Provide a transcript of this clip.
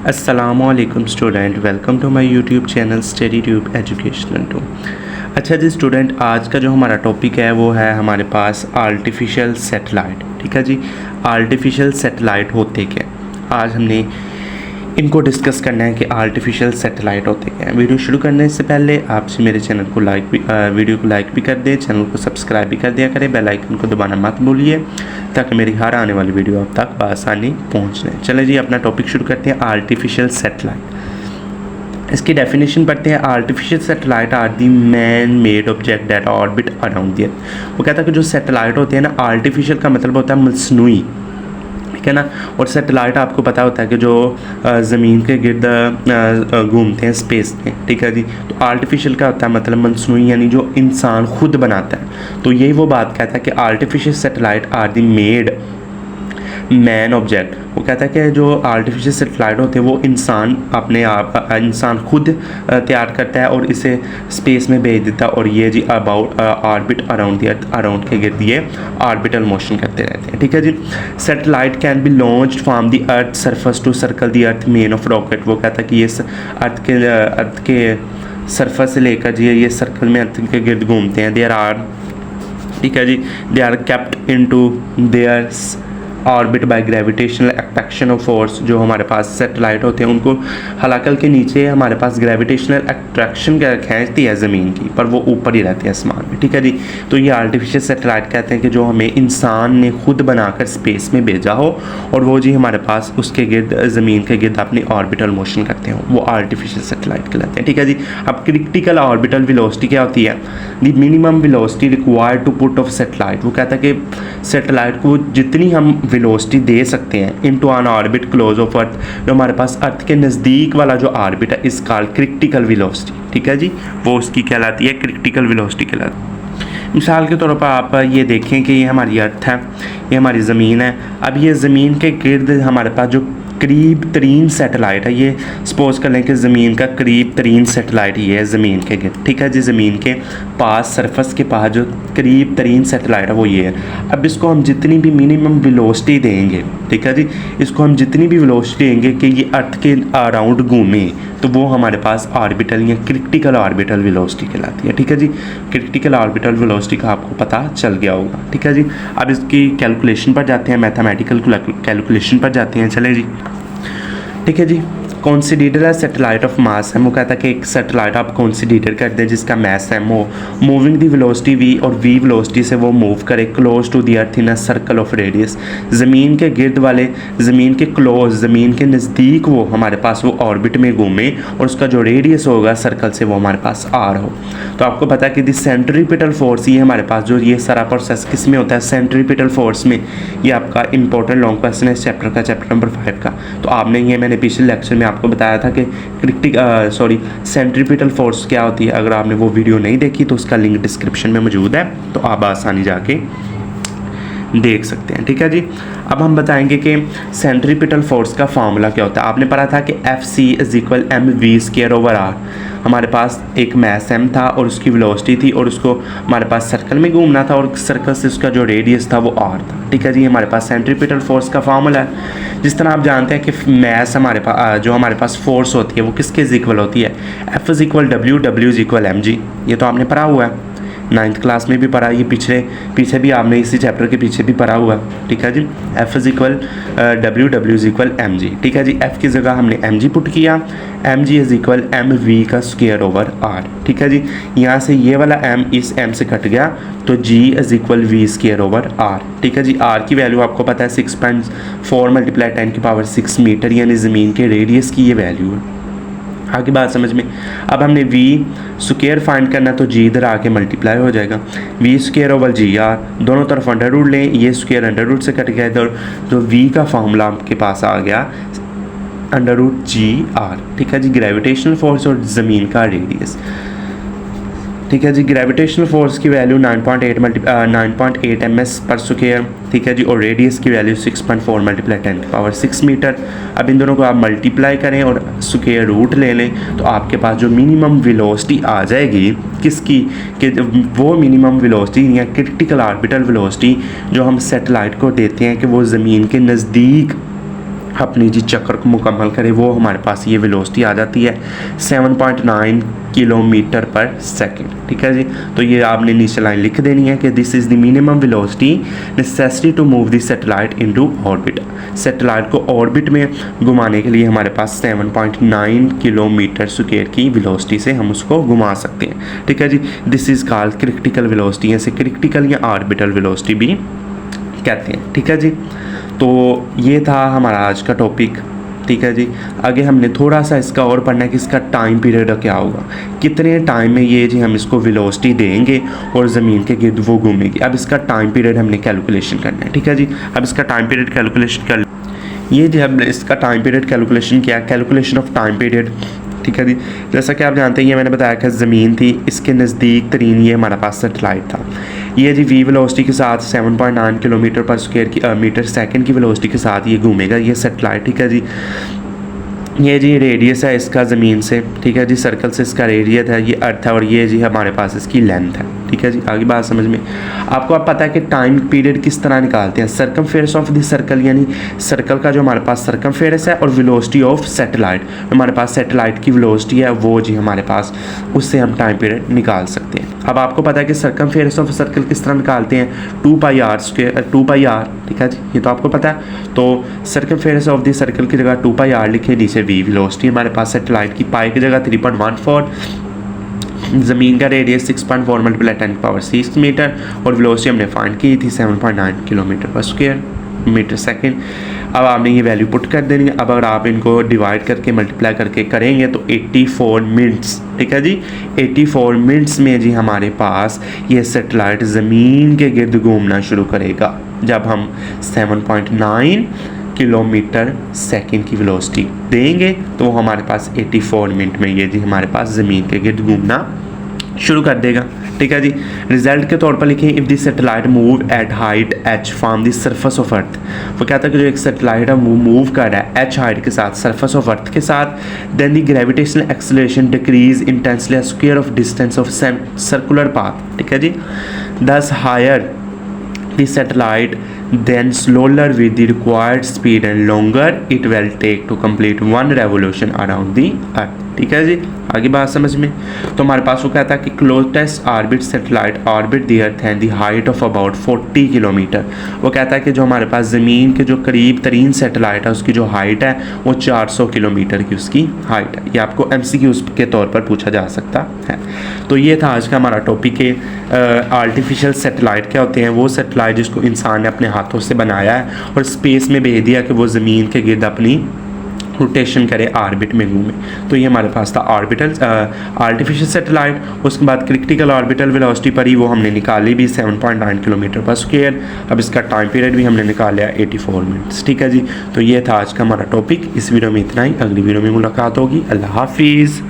अस्सलामुअलैकुम student, welcome to my YouTube channel study tube educational two. अच्छा जी student, आज का जो हमारा टॉपिक है वो है हमारे पास आर्टिफिशियल सैटेलाइट। ठीक है जी, आर्टिफिशियल सैटेलाइट होते क्या। आज हमने इनको डिस्कस करना है कि आर्टिफिशियल सैटेलाइट होते क्या हैं। वीडियो शुरू करने से पहले आपसे मेरे चैनल को वीडियो को लाइक भी कर दें, चैनल को सब्सक्राइब भी कर दिया करें, बेल आइकन को दबाना मत भूलिए ताकि मेरी हर आने वाली वीडियो आप तक बआसानी पहुँच जाए। चलें जी, अपना टॉपिक शुरू करते हैं। आर्टिफिशियल सैटेलाइट, इसकी डेफिनेशन पढ़ते हैं। Artificial satellite are the man made object that orbit around the earth. वो कहता है कि जो सैटेलाइट होते हैं ना, आर्टिफिशियल का मतलब होता है मसनूई, ठीक है ना। और सैटेलाइट आपको पता होता है कि जो ज़मीन के गिर्द घूमते हैं स्पेस में, ठीक है जी। तो आर्टिफिशियल का होता है मतलब मसनूई, यानी जो इंसान खुद बनाता है। तो यही वो बात कहता है कि artificial satellite are the made man object. वो कहता है कि जो आर्टिफिशियल सैटेलाइट होते हैं वो इंसान अपने आप इंसान खुद तैयार करता है और इसे स्पेस में भेज देता है। और ये जी about orbit around the earth, around के गिर्द ये ऑर्बिटल मोशन करते रहते हैं। ठीक है जी। Satellite can be launched from the earth surface to circle the earth main of rocket. वो कहता है कि ये अर्थ के सरफेस से लेकर जी ये सर्कल में अर्थ के गिर्द घूमते हैं। देयर आर, ठीक है जी, they are kept into their orbit by gravitational attraction of force. जो हमारे पास सैटेलाइट होते हैं उनको हलाकल के नीचे हमारे पास ग्रेविटेशनल अट्रैक्शन खींचती है ज़मीन की, पर वो ऊपर ही रहते हैं आसमान में। ठीक है जी। तो ये आर्टिफिशियल सैटेलाइट कहते हैं कि जो हमें इंसान ने खुद बनाकर स्पेस में भेजा हो और वो जी हमारे पास उसके गिर्द ज़मीन के गिर्द अपनी ऑर्बिटल मोशन करते हो, वो आर्टिफिशियल सैटेलाइट कहलाते हैं। ठीक है जी। अब क्रिटिकल ऑर्बिटल वेलोसिटी क्या होती है? The minimum velocity required to put off satellite. वो कहता है कि सैटेलाइट को जितनी हम वेलोसिटी दे सकते हैं into an orbit close of earth, जो हमारे पास अर्थ के नज़दीक वाला जो ऑर्बिट है इस कॉल्ड क्रिटिकल वेलोसिटी। ठीक है जी, वो उसकी कहलाती है क्रिटिकल वेलोसिटी कहलाती है। मिसाल के तौर पर आप ये देखें कि ये हमारी अर्थ है, ये हमारी ज़मीन है। अब ये ज़मीन के गिर्द हमारे पास जो करीब तरीन सैटेलाइट है, ये सपोज कर लें कि ज़मीन का करीब तरीन सैटेलाइट ये है ज़मीन के गिर्द। ठीक है जी, ज़मीन के पास सरफेस के पास जो करीब तरीन सैटेलाइट है वो ये है। अब इसको हम जितनी भी मिनिमम वेलोसिटी देंगे, ठीक है जी, इसको हम जितनी भी वेलोसिटी देंगे कि ये अर्थ के अराउंड घूमे, तो वो हमारे पास ऑर्बिटल या क्रिटिकल ऑर्बिटल वेलोसिटी कहलाती है। ठीक है जी, क्रिटिकल ऑर्बिटल वेलोसिटी का आपको पता चल गया होगा। ठीक है जी। अब इसकी कैलकुलेशन पर जाते हैं, मैथमेटिकल कैलकुलेशन पर जाते हैं। चलें जी, ठीक है जी। कंसीडर है सैटेलाइट ऑफ मास है। वो कहता है कि एक सैटेलाइट आप कंसीडर कर दें जिसका मास है वो मूविंग दी वेलोसिटी v और v वेलोसिटी से वो मूव करे close to the earth in a circle of radius. ज़मीन के गिर्द वाले, ज़मीन के क्लोज, ज़मीन के नज़दीक वो हमारे पास वो ऑर्बिट में घूमे और उसका जो रेडियस होगा सर्कल से वो हमारे पास r हो। तो आपको पता है कि द सेंट्रीपिटल फोर्स, ये हमारे पास जो ये सारा प्रोसेस किस में होता है? सेंट्रीपिटल फोर्स में। ये आपका इंपॉर्टेंट लॉन्ग क्वेश्चन है इस चैप्टर का, चैप्टर नंबर 5 का। तो आपने ये मैंने पिछले लेक्चर में आपको बताया था कि सेंट्रीपिटल फोर्स क्या होती है। अगर आपने वो वीडियो नहीं देखी तो उसका लिंक डिस्क्रिप्शन में मौजूद है, तो आप आसानी जाके देख सकते हैं। ठीक है जी। अब हम बताएंगे कि सेंट्रीपिटल फोर्स का फार्मूला क्या होता है। आपने पढ़ा था कि Fc = mv²/r। हमारे पास एक मास m था और उसकी वेलोसिटी थी और उसको हमारे पास सर्कल में घूमना था और सर्कल से उसका जो रेडियस था वो r था। ठीक है जी, हमारे पास सेंट्रीपिटल फोर्स का फार्मूला है। जिस तरह आप जानते हैं कि मास हमारे पास जो हमारे पास फोर्स होती है वो किसके इक्वल होती है? F = W = mg। ये तो आपने पढ़ा हुआ है, 9th क्लास में भी पढ़ा, ये पीछे भी आपने इसी चैप्टर के पीछे भी पढ़ा हुआ। ठीक है जी। F = W mg। ठीक है जी। F की जगह हमने mg पुट किया, mg = mv²/r। ठीक है जी। यहाँ से ये वाला m इस m से कट गया तो g = v²/r। ठीक है जी। r की वैल्यू आपको पता है 6.4 × 10⁶ मीटर, यानी ज़मीन के रेडियस की ये वैल्यू है। आगे बात समझ में। अब हमने v² फाइंड करना, तो g इधर आके मल्टीप्लाई हो जाएगा, v²/gr। दोनों तरफ अंडर रूट लें, ये स्क्वायर अंडर रूट से कट गया इधर, तो v का फार्मूला आपके पास आ गया √gr। ठीक है जी। ग्रेविटेशनल फोर्स और ज़मीन का रेडियस। ठीक है जी। ग्रेविटेशनल फोर्स की वैल्यू 9.8 ms/स्क्वायर। ठीक है जी। और रेडियस की वैल्यू 6.4 × 10⁶ मीटर। अब इन दोनों को आप मल्टीप्लाई करें और स्क्वायर रूट ले लें, तो आपके पास जो मिनिमम वेलोसिटी आ जाएगी किसकी, कि वो मिनिमम वेलोसिटी या क्रिटिकल ऑर्बिटल वेलोसिटी जो हम सैटेलाइट को देते हैं कि वो ज़मीन के नज़दीक अपनी जी चक्कर को मुकम्मल करे, वो हमारे पास ये वेलोसिटी आ जाती है 7.9 किलोमीटर पर सेकंड। ठीक है जी, तो ये आपने नीचे लाइन लिख देनी है कि this is the minimum velocity necessary to move the satellite into orbit. Satellite को ऑर्बिट में घुमाने के लिए हमारे पास 7.9 किलोमीटर स्क्वायर की वेलोसिटी से हम उसको घुमा सकते हैं। ठीक है जी, this is called critical velocity, ऐसे क्रिटिकल या ऑर्बिटल वेलोसिटी भी कहते हैं। ठीक है जी, तो ये था हमारा आज का टॉपिक। ठीक है जी, आगे हमने थोड़ा सा इसका और पढ़ना है कि इसका टाइम पीरियड क्या होगा, कितने टाइम में ये जी हम इसको वेलोसिटी देंगे और ज़मीन के गिर्द वो घूमेगी। अब इसका टाइम पीरियड हमने कैलकुलेशन करना है। ठीक है जी, अब इसका टाइम पीरियड कैलकुलेशन कर ये जी हमने इसका टाइम पीरियड कैलकुलेशन किया, कैलकुलेशन ऑफ टाइम पीरियड। ठीक है जी, जैसा कि आप जानते हैं ये मैंने बताया कि ज़मीन थी, इसके नज़दीक तरीन ये हमारा पास सैटेलाइट था। ये जी वी वेलोसिटी के साथ 7.9 किलोमीटर पर स्क्वायर की मीटर सेकंड की वेलोसिटी के साथ ये घूमेगा ये सैटेलाइट। ठीक है जी, ये जी रेडियस है इसका ज़मीन से। ठीक है जी, सर्कल से इसका रेडियस है, ये अर्थ है, और ये जी हमारे पास इसकी लेंथ है। ठीक है जी, आगे बात समझ में आपको अब पता है कि टाइम पीरियड किस तरह निकालते हैं। सरकमफेरेंस ऑफ द सर्कल, यानी सर्कल का जो हमारे पास सरकमफेरेंस है, और वेलोसिटी ऑफ सैटेलाइट, हमारे पास सैटेलाइट की वेलोसिटी है वो जी हमारे पास, उससे हम टाइम पीरियड निकाल सकते हैं। अब आपको पता है कि सरकमफेरेंस ऑफ सर्कल किस तरह निकालते हैं, 2πr। ठीक है जी, ये तो आपको पता है। तो सरकमफेरेंस ऑफ द सर्कल की जगह 2πr लिखे, नीचे वी वेलोसिटी हमारे पास सैटेलाइट की, पाई की जगह 3.14, ज़मीन का रेडियस 6.4 मल्टीप्लाई 10⁻6 मीटर, और वेलोसिटी हमने फाइंड की थी 7.9 किलोमीटर पर स्क्वायर मीटर सेकंड। अब आपने ये वैल्यू पुट कर देनी है। अब अगर आप इनको डिवाइड करके मल्टीप्लाई करके करेंगे तो 84 मिनट्स, ठीक है जी, 84 मिनट्स में जी हमारे पास ये सैटेलाइट ज़मीन के गिर्द घूमना शुरू करेगा जब हम 7.9 किलोमीटर सेकंड की वेलोसिटी देंगे, तो हमारे पास 84 मिनट में ये जी हमारे पास ज़मीन के गिर्द घूमना शुरू कर देगा। ठीक है जी, रिजल्ट के तौर पर लिखें, if the satellite move at height h from the surface of earth. वो कहता है कि जो एक सैटेलाइट है वो मूव कर रहा है h हाइट के साथ सरफेस ऑफ अर्थ के साथ, then the gravitational acceleration decrease intensely square of distance of circular path. ठीक है जी, thus higher the satellite then slower with the required speed and longer it will take to complete one revolution around the earth। ठीक है जी, आगे बात समझ में। तो हमारे पास वो कहता है कि closest orbit satellite orbit the earth and the height of about 40 kilometre. वो कहता है कि जो हमारे पास ज़मीन के जो करीब तरीन सैटेलाइट है उसकी जो हाइट है वो 400 किलोमीटर की उसकी हाइट है। ये आपको MCQ के तौर पर पूछा जा सकता है। तो ये था आज का हमारा टॉपिक है आर्टिफिशियल सैटेलाइट क्या होते हैं। वो सैटेलाइट जिसको इंसान ने अपने हाथों से बनाया है और स्पेस में भेज दिया कि वो ज़मीन के गिर्द अपनी रोटेशन करे, ऑर्बिट में घूमे। तो ये हमारे पास था ऑर्बिटल आर्टिफिशियल सैटेलाइट। उसके बाद क्रिटिकल ऑर्बिटल वेलोसिटी पड़ी, वो हमने निकाली भी 7.9 किलोमीटर पर स्क्वायर। अब इसका टाइम पीरियड भी हमने निकाल लिया 84 मिनट्स। ठीक है जी, तो ये था आज का हमारा टॉपिक। इस वीडियो में इतना ही, अगली वीडियो में मुलाकात होगी। अल्लाह हाफिज़।